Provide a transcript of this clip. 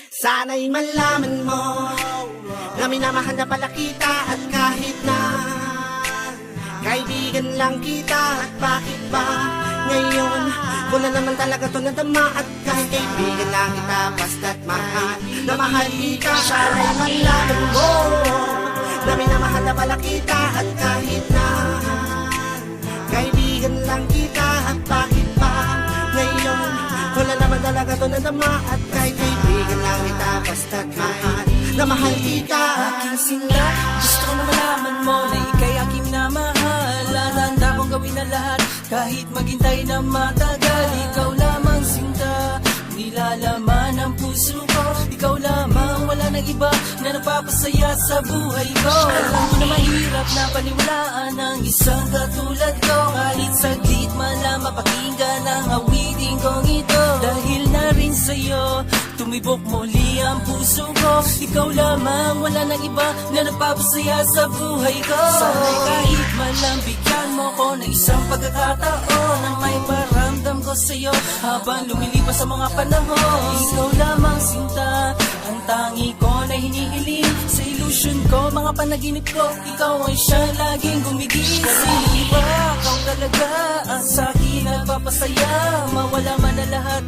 Sana'y malaman mo na minamahal na pala kita. At kahit na kaibigan lang kita, at bakit ba ngayon ko na naman talaga to nadama. At kahit kaibigan lang kita, basta't mahal na mahal kita. Sana'y malaman mo na minamahal na pala kita. At kahit na kaibigan lang kita, at bakit ba ngayon ko na naman talaga to nadama. At kahit kaibigan lang kita, basta't mahal na mahal kita. Aking sinta, gusto ko na malaman mo na ika'y aking minamahal. At handa kong gawin na lahat kahit maghintay na matagal. Ikaw lamang sinta, nilalaman ang puso ko. Ikaw lamang, wala nang iba na napapasaya sa buhay ko. Alam mo na mahirap na paniwalaan ang isang katulad ko. Kahit saglit man lang mapakinggan ang awitin kong ito. Dahil na rin sa'yo, tumibok muli ang puso ko. Ikaw lamang, wala nang iba na napapasaya sa buhay ko. Sana'y kahit man lang bigyan mo ko ng isang pagkakataon na may paramdam ko sa'yo habang lumilipas sa mga panahon. Ikaw lamang sinta, ang tangi ko na hinihiling. Sa illusion ko, mga panaginip ko, ikaw ay siya laging gumigising. Walang iba, ikaw talaga ang sa'kin nagpapasaya. Mawala man na lahat.